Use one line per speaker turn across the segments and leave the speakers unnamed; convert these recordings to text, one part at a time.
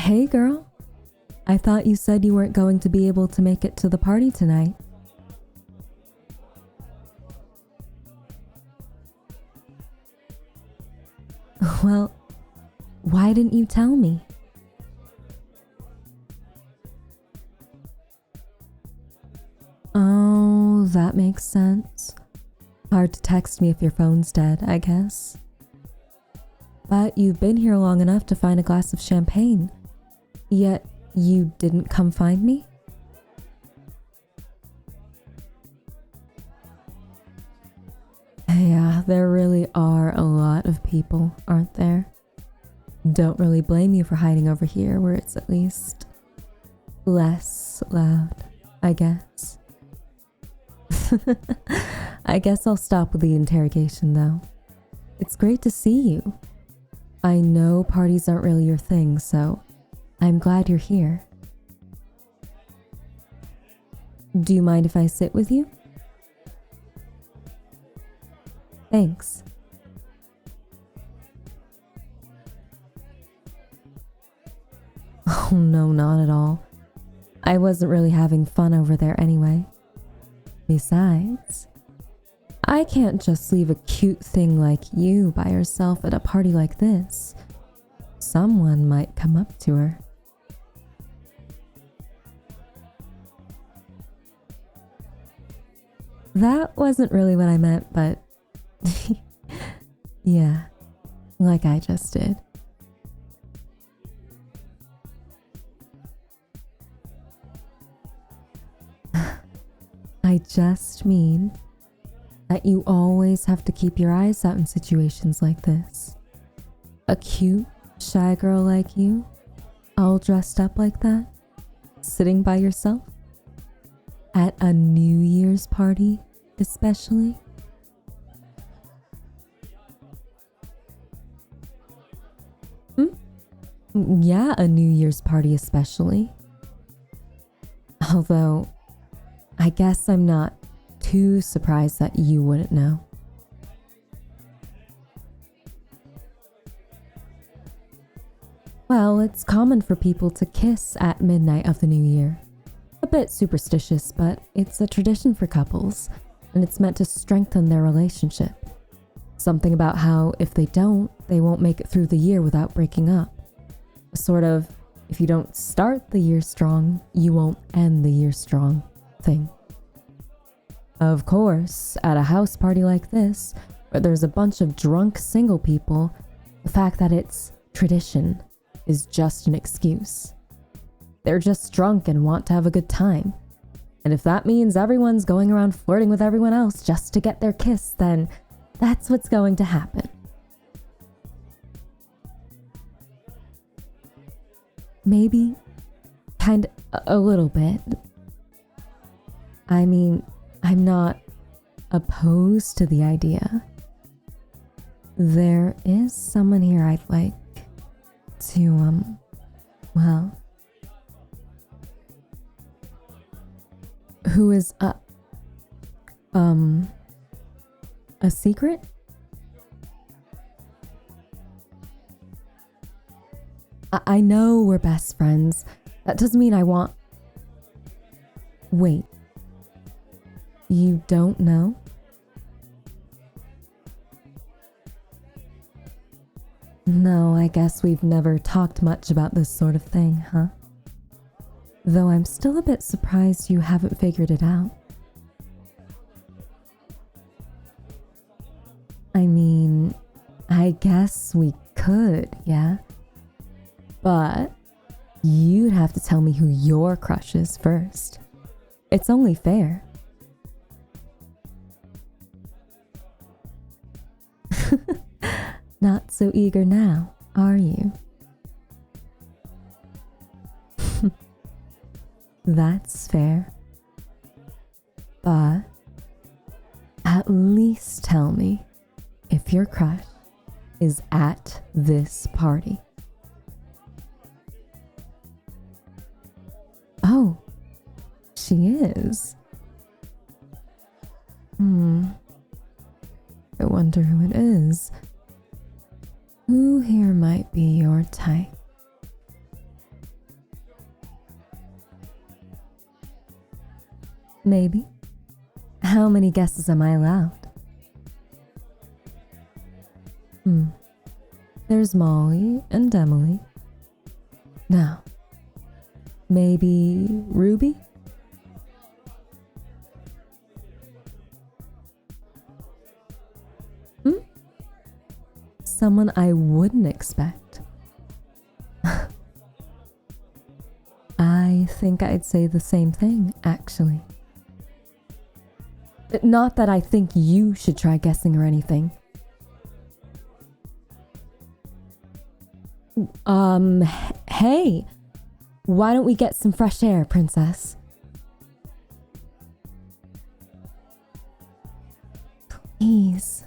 Hey girl, I thought you said you weren't going to be able to make it to the party tonight. Well, why didn't you tell me? Oh, that makes sense. Hard to text me if your phone's dead, I guess. But you've been here long enough to find a glass of champagne. Yet you didn't come find me? Yeah, there really are a lot of people, aren't there? Don't really blame you for hiding over here where it's at least less loud, I guess. I guess I'll stop with the interrogation though. It's great to see you. I know parties aren't really your thing, so I'm glad you're here. Do you mind if I sit with you? Thanks. Oh no, not at all. I wasn't really having fun over there anyway. Besides, I can't just leave a cute thing like you by herself at a party like this. Someone might come up to her. That wasn't really what I meant, but yeah, like I just did. I just mean that you always have to keep your eyes out in situations like this. A cute, shy girl like you, all dressed up like that, sitting by yourself, at a New Year's party especially. Yeah, a New Year's party especially. Although, I guess I'm not too surprised that you wouldn't know. Well, it's common for people to kiss at midnight of the new year. A bit superstitious, but it's a tradition for couples, and it's meant to strengthen their relationship. Something about how if they don't, they won't make it through the year without breaking up. A sort of, if you don't start the year strong, you won't end the year strong thing. Of course, at a house party like this, where there's a bunch of drunk single people, the fact that it's tradition is just an excuse. They're just drunk and want to have a good time. And if that means everyone's going around flirting with everyone else just to get their kiss, then that's what's going to happen. Maybe, a little bit. I mean, I'm not opposed to the idea. There is someone here I'd like to, well, who is a secret? I know we're best friends. That doesn't mean I want... Wait. You don't know? No, I guess we've never talked much about this sort of thing, huh? Though I'm still a bit surprised you haven't figured it out. I mean, I guess we could, yeah? But you'd have to tell me who your crush is first. It's only fair. Not so eager now, are you? That's fair. But at least tell me if your crush is at this party. Oh, she is. I wonder who it is. Who here might be your type? Maybe. How many guesses am I allowed? There's Molly and Emily. Now, maybe Ruby? Someone I wouldn't expect. I think I'd say the same thing, actually. Not that I think you should try guessing or anything. Hey, why don't we get some fresh air, princess? Please.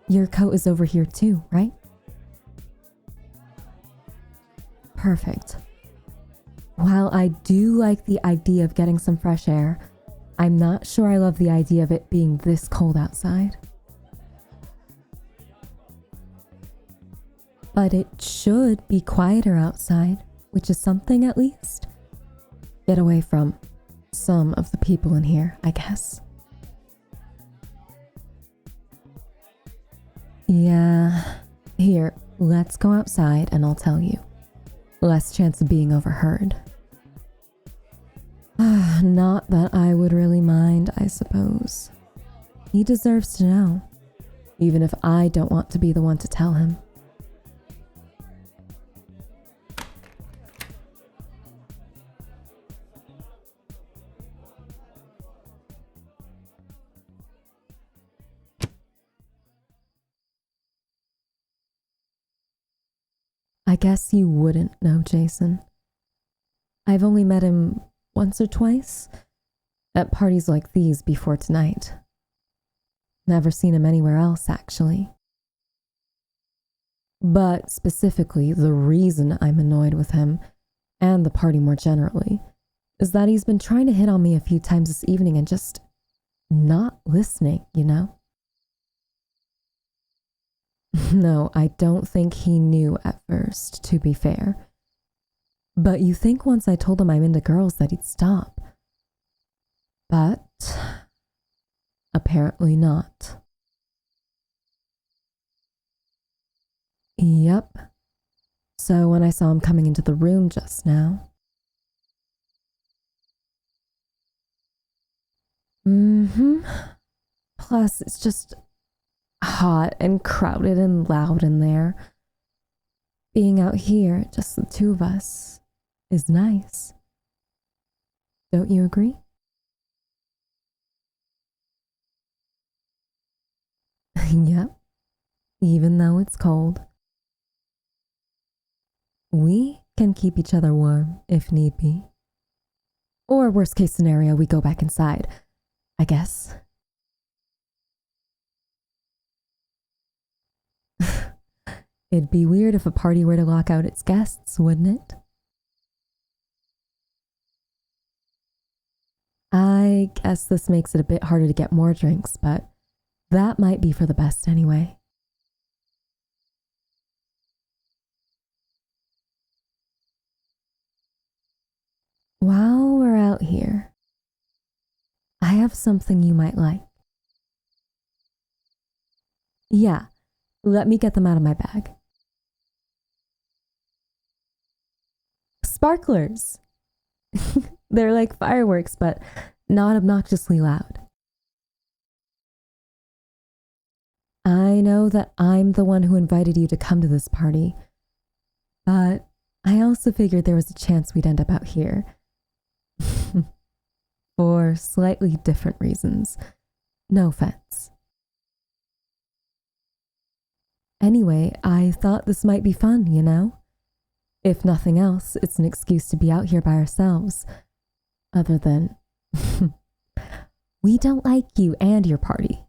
Your coat is over here too, right? Perfect. While I do like the idea of getting some fresh air, I'm not sure I love the idea of it being this cold outside. But it should be quieter outside, which is something at least. Get away from some of the people in here, I guess. Yeah. Here, let's go outside and I'll tell you. Less chance of being overheard. Not that I would really mind, I suppose. He deserves to know, even if I don't want to be the one to tell him. I guess you wouldn't know Jason. I've only met him once or twice at parties like these before tonight. Never seen him anywhere else, actually. But specifically, the reason I'm annoyed with him, and the party more generally, is that he's been trying to hit on me a few times this evening and just not listening, you know? No, I don't think he knew at first, to be fair. But you think once I told him I'm into girls that he'd stop. But apparently not. Yep. So when I saw him coming into the room just now. Plus, it's just hot and crowded and loud in there. Being out here, just the two of us, is nice. Don't you agree? Yep. Even though it's cold. We can keep each other warm if need be. Or worst case scenario, we go back inside, I guess. It'd be weird if a party were to lock out its guests, wouldn't it? I guess this makes it a bit harder to get more drinks, but that might be for the best anyway. While we're out here, I have something you might like. Yeah, let me get them out of my bag. Sparklers! They're like fireworks, but not obnoxiously loud. I know that I'm the one who invited you to come to this party, but I also figured there was a chance we'd end up out here. For slightly different reasons. No offense. Anyway, I thought this might be fun, you know? If nothing else, it's an excuse to be out here by ourselves. Other than, we don't like you and your party.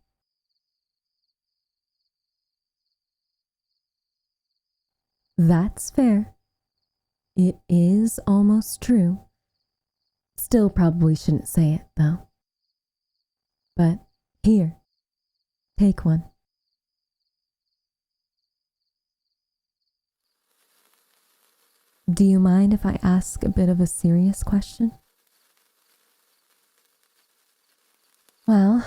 That's fair. It is almost true. Still probably shouldn't say it, though. But here, take one. Do you mind if I ask a bit of a serious question? Well,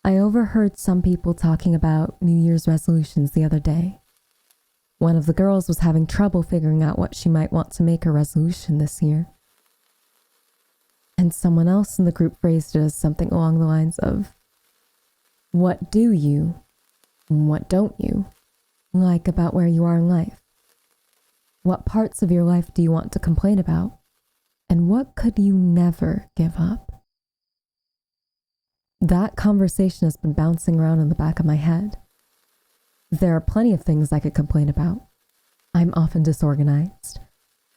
I overheard some people talking about New Year's resolutions the other day. One of the girls was having trouble figuring out what she might want to make her resolution this year. And someone else in the group phrased it as something along the lines of, what do you, and what don't you, like about where you are in life? What parts of your life do you want to complain about? And what could you never give up? That conversation has been bouncing around in the back of my head. There are plenty of things I could complain about. I'm often disorganized.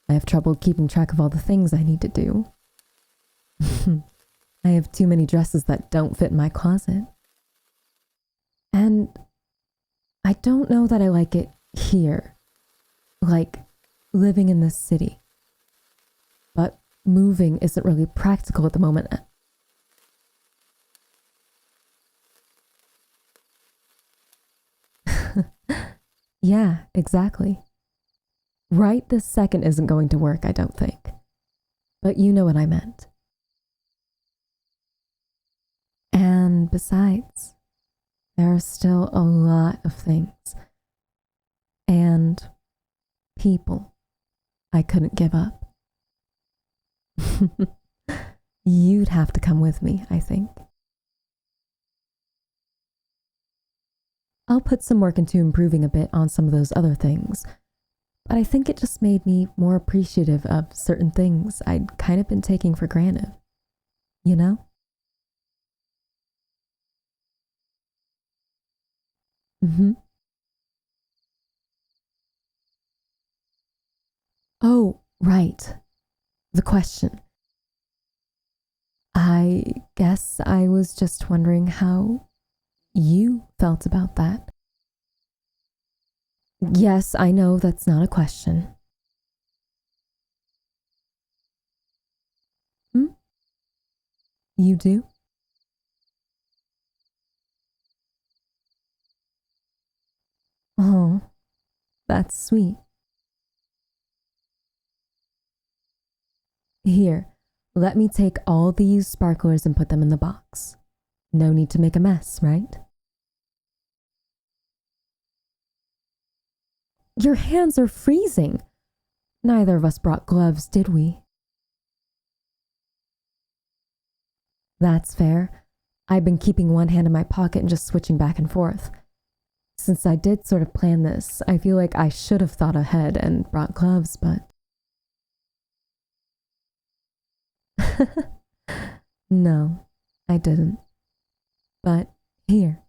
I have trouble keeping track of all the things I need to do. I have too many dresses that don't fit in my closet. And I don't know that I like it here, like living in this city. But moving isn't really practical at the moment. Yeah, exactly. Right this second isn't going to work, I don't think. But you know what I meant. And besides, there are still a lot of things and people I couldn't give up. You'd have to come with me, I think. I'll put some work into improving a bit on some of those other things, but I think it just made me more appreciative of certain things I'd kind of been taking for granted, you know? Mm-hmm. Oh, right. The question. I guess I was just wondering how you felt about that. Yes, I know that's not a question. Hmm? You do? Oh, that's sweet. Here, let me take all these sparklers and put them in the box. No need to make a mess, right? Your hands are freezing. Neither of us brought gloves, did we? That's fair. I've been keeping one hand in my pocket and just switching back and forth. Since I did sort of plan this, I feel like I should have thought ahead and brought gloves, but... No, I didn't. But here,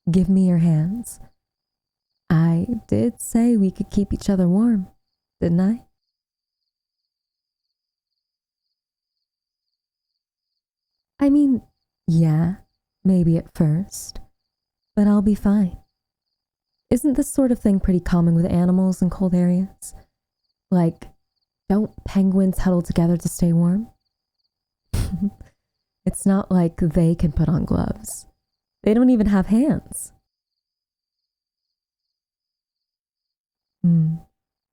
give me your hands. I did say we could keep each other warm, didn't I? I mean, yeah, maybe at first, but I'll be fine. Isn't this sort of thing pretty common with animals in cold areas? Like, don't penguins huddle together to stay warm? It's not like they can put on gloves. They don't even have hands.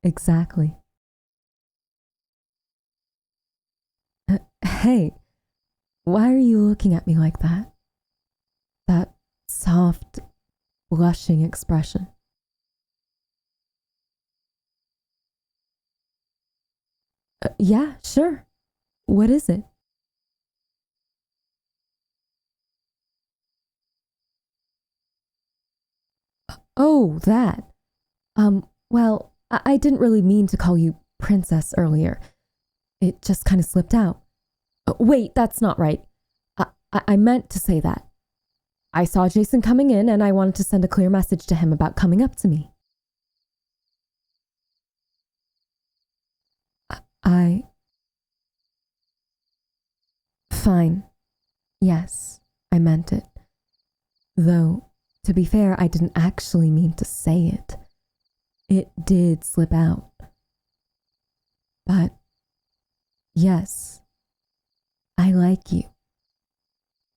Exactly. Hey, why are you looking at me like that? That soft, blushing expression. Yeah, sure. What is it? Oh, that. Well, I didn't really mean to call you princess earlier. It just kind of slipped out. Wait, that's not right. I meant to say that. I saw Jason coming in and I wanted to send a clear message to him about coming up to me. I... Fine. Yes, I meant it. Though, to be fair, I didn't actually mean to say it. It did slip out. But, yes, I like you.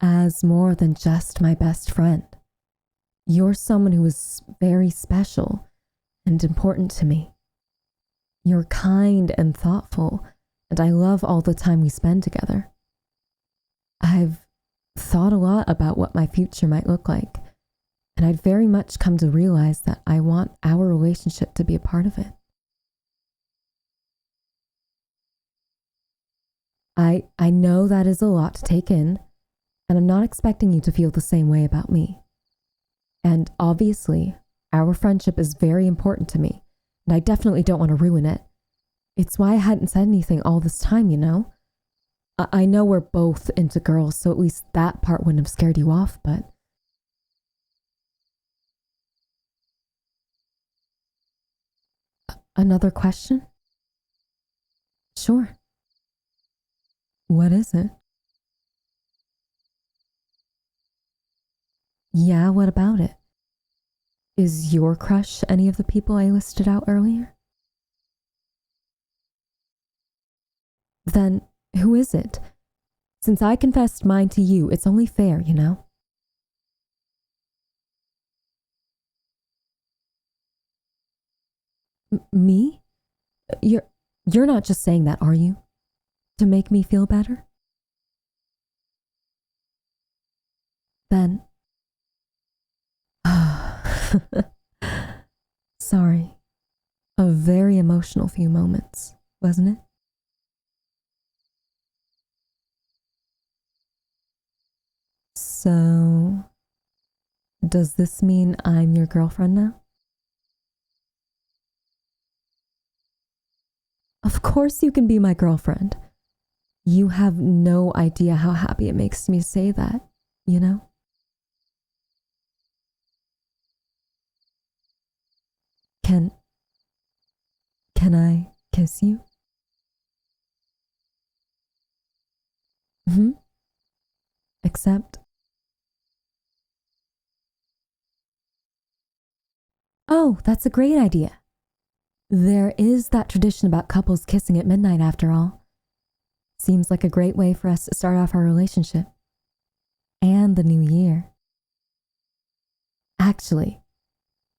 As more than just my best friend. You're someone who is very special and important to me. You're kind and thoughtful, and I love all the time we spend together. I've thought a lot about what my future might look like, and I'd very much come to realize that I want our relationship to be a part of it. I know that is a lot to take in, and I'm not expecting you to feel the same way about me. And obviously, our friendship is very important to me, and I definitely don't want to ruin it. It's why I hadn't said anything all this time, you know? I know we're both into girls, so at least that part wouldn't have scared you off, but... Another question? Sure. What is it? Yeah, what about it? Is your crush any of the people I listed out earlier? Then who is it? Since I confessed mine to you, it's only fair, you know? Me? You're not just saying that, are you? To make me feel better? Then... Sorry. A very emotional few moments, wasn't it? So... Does this mean I'm your girlfriend now? Of course you can be my girlfriend. You have no idea how happy it makes me to say that, you know? Can... Can I kiss you? Except... Oh, that's a great idea. There is that tradition about couples kissing at midnight after all. Seems like a great way for us to start off our relationship. And the new year. Actually,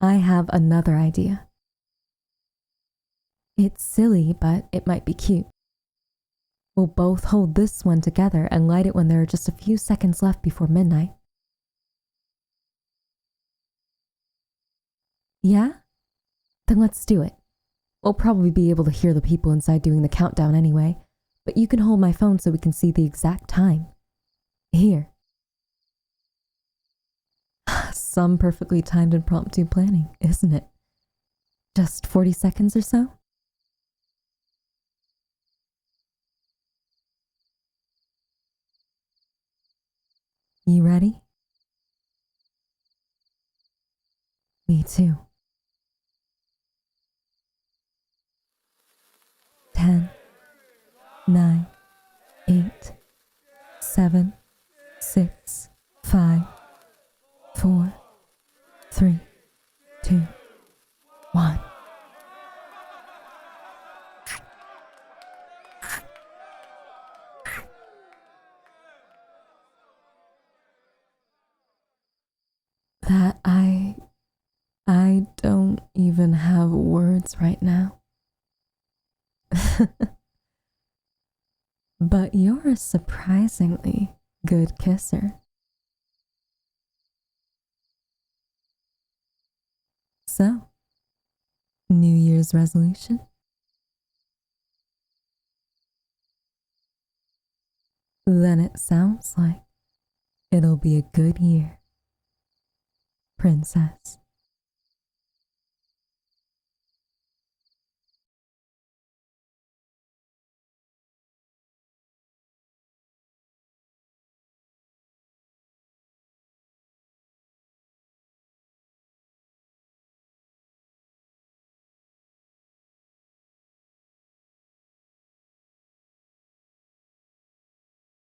I have another idea. It's silly, but it might be cute. We'll both hold this one together and light it when there are just a few seconds left before midnight. Yeah? Then let's do it. We'll probably be able to hear the people inside doing the countdown anyway, but you can hold my phone so we can see the exact time. Here. Some perfectly timed impromptu planning, isn't it? Just 40 seconds or so? You ready? Me too. 10, 9, 8, 7, 6, 5, 4, 3, 2, 1. That I don't even have words right now. But you're a surprisingly good kisser. So, New Year's resolution? Then it sounds like it'll be a good year, princess.